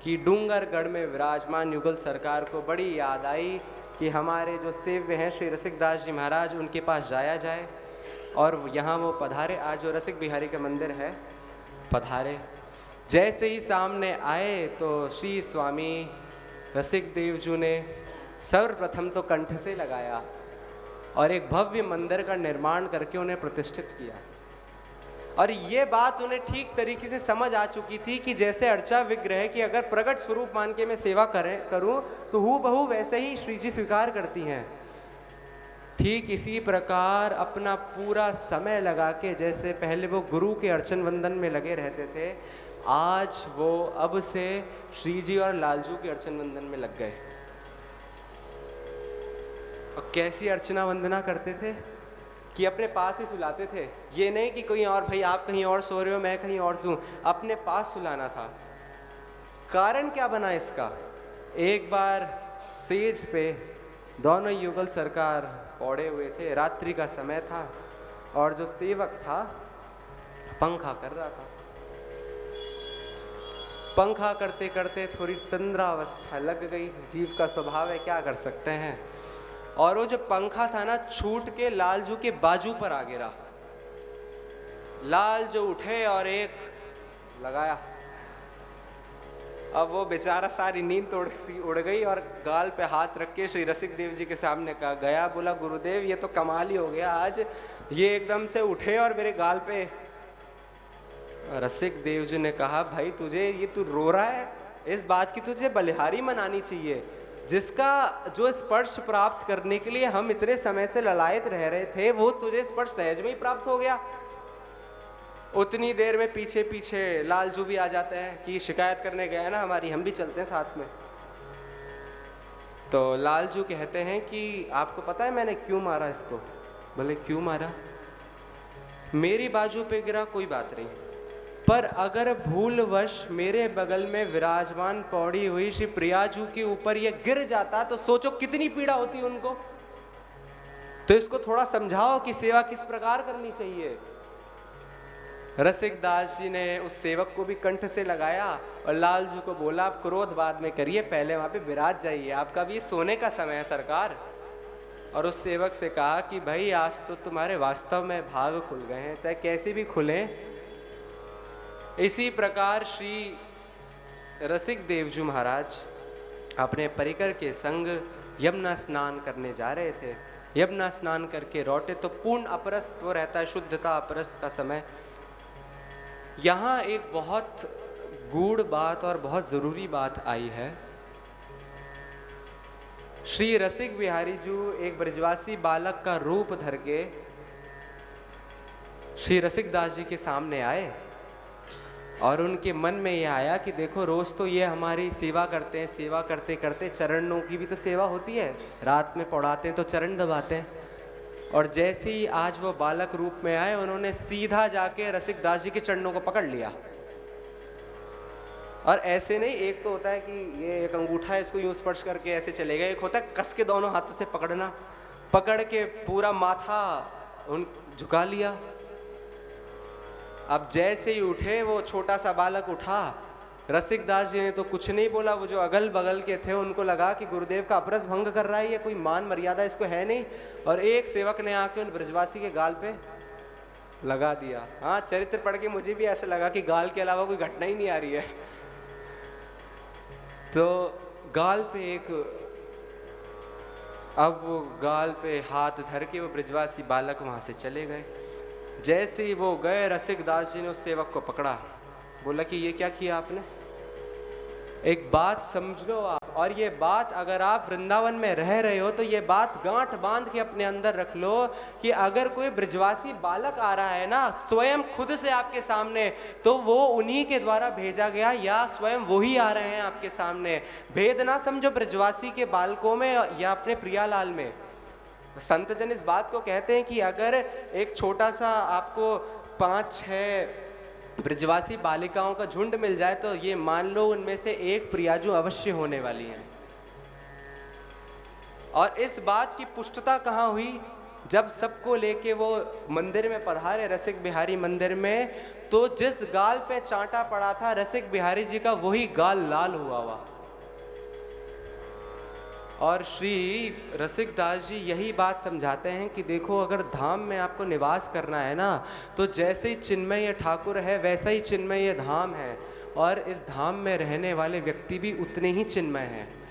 कि डूंगरगढ़ में विराजमान युगल सरकार को बड़ी याद आई कि हमारे जो सेव्य हैं श्री रसिकदास जी महाराज, उनके पास जाया जाए। और यहाँ वो पधारे, आज जो रसिक बिहारी का मंदिर है पधारे। जैसे ही सामने आए तो श्री स्वामी रसिक देव जी ने सर्वप्रथम तो कंठ से लगाया और एक भव्य मंदिर का निर्माण करके उन्हें प्रतिष्ठित किया। और ये बात उन्हें ठीक तरीके से समझ आ चुकी थी कि जैसे अर्चा विग्रह की अगर प्रकट स्वरूप मान के मैं सेवा करूं तो हूबहू वैसे ही श्री जी स्वीकार करती हैं। ठीक इसी प्रकार अपना पूरा समय लगा के, जैसे पहले वो गुरु के अर्चन वंदन में लगे रहते थे, आज वो अब से श्री जी और लालजू के अर्चन वंदन में लग गए। और कैसी अर्चना वंदना करते थे कि अपने पास ही सुलाते थे। ये नहीं कि कोई और, भाई आप कहीं और सो रहे हो मैं कहीं और सोऊं, अपने पास सुलाना था। कारण क्या बना इसका? एक बार सेज पे दोनों युगल सरकार पौड़े हुए थे, रात्रि का समय था और जो सेवक था पंखा कर रहा था। पंखा करते करते थोड़ी तंद्रावस्था लग गई, जीव का स्वभाव है, क्या कर सकते हैं। और वो जो पंखा था ना, छूट के लालजू के बाजू पर आ गिरा। लालजू उठे और एक लगाया। अब वो बेचारा सारी नींद उड़ गई और गाल पे हाथ रख के श्री रसिक देव जी के सामने कहा गया, बोला गुरुदेव ये तो कमाल ही हो गया आज, ये एकदम से उठे और मेरे गाल पे। रसिक देव जी ने कहा भाई तुझे ये तू रो रहा है, इस बात की तुझे बलिहारी मनानी चाहिए। जिसका जो स्पर्श प्राप्त करने के लिए हम इतने समय से ललायत रह रहे थे, वो तुझे स्पर्श सहज में ही प्राप्त हो गया। उतनी देर में पीछे पीछे लालजू भी आ जाते हैं कि शिकायत करने गया है ना हमारी, हम भी चलते हैं साथ में। तो लालजू कहते हैं कि आपको पता है मैंने क्यों मारा इसको? बोले क्यों मारा? मेरी बाजू पे गिरा कोई बात नहीं, पर अगर भूलवश मेरे बगल में विराजमान पौड़ी हुई श्री प्रियाजू के ऊपर ये गिर जाता तो सोचो कितनी पीड़ा होती उनको। तो इसको थोड़ा समझाओ कि सेवा किस प्रकार करनी चाहिए। रसिक दास जी ने उस सेवक को भी कंठ से लगाया और लालजू को बोला आप क्रोध बाद में करिए, पहले वहां पे विराज जाइए, आपका भी सोने का समय है सरकार। और उस सेवक से कहा कि भाई आज तो तुम्हारे वास्तव में भाग खुल गए हैं, चाहे कैसे भी खुले। इसी प्रकार श्री रसिक देव जी महाराज अपने परिकर के संग यमुना स्नान करने जा रहे थे। यमुना स्नान करके लौटे तो पूर्ण अपरस वो रहता है, शुद्धता अपरस का समय। यहाँ एक बहुत गूढ़ बात और बहुत ज़रूरी बात आई है। श्री रसिक बिहारी जी एक ब्रजवासी बालक का रूप धर के श्री रसिक दास जी के सामने आए और उनके मन में यह आया कि देखो रोज तो ये हमारी सेवा करते हैं, सेवा करते करते चरणों की भी तो सेवा होती है, रात में पढ़ाते हैं तो चरण दबाते हैं। और जैसे ही आज वो बालक रूप में आए, उन्होंने सीधा जाके रसिक दास जी के चरणों को पकड़ लिया। और ऐसे नहीं, एक तो होता है कि ये एक अंगूठा है इसको यूं स्पर्श करके ऐसे चलेगा, एक होता है कस के दोनों हाथों से पकड़ना, पकड़ के पूरा माथा उन झुका लिया। अब जैसे ही उठे, वो छोटा सा बालक उठा, रसिक दास जी ने तो कुछ नहीं बोला। वो जो अगल बगल के थे उनको लगा कि गुरुदेव का अपरस भंग कर रहा है, ये कोई मान मर्यादा इसको है नहीं। और एक सेवक ने आके उन ब्रजवासी के गाल पे लगा दिया। हाँ, चरित्र पढ़ के मुझे भी ऐसा लगा कि गाल के अलावा कोई घटना ही नहीं आ रही है। तो गाल पे एक, अब वो गाल पे हाथ धर के वो ब्रजवासी बालक वहां से चले गए। जैसे ही वो गए, रसिक दास जी ने उस सेवक को पकड़ा, बोला कि ये क्या किया आपने? एक बात समझ लो आप, और ये बात अगर आप वृंदावन में रह रहे हो तो ये बात गांठ बांध के अपने अंदर रख लो कि अगर कोई ब्रजवासी बालक आ रहा है ना स्वयं खुद से आपके सामने, तो वो उन्हीं के द्वारा भेजा गया या स्वयं वही आ रहे हैं आपके सामने। भेद ना समझो ब्रजवासी के बालकों में या अपने प्रियालाल में। संत जन इस बात को कहते हैं कि अगर एक छोटा सा आपको 5-6 ब्रजवासी बालिकाओं का झुंड मिल जाए तो ये मान लो उनमें से एक प्रियाजू अवश्य होने वाली है। और इस बात की पुष्टता कहाँ हुई? जब सबको लेके वो मंदिर में पधारे रसिक बिहारी मंदिर में, तो जिस गाल पे चांटा पड़ा था रसिक बिहारी जी का, वही गाल लाल हुआ। और श्री रसिक दास जी यही बात समझाते हैं कि देखो, अगर धाम में आपको निवास करना है ना, तो जैसे ही चिन्मय ठाकुर है वैसा ही चिन्मय धाम है, और इस धाम में रहने वाले व्यक्ति भी उतने ही चिन्मय हैं।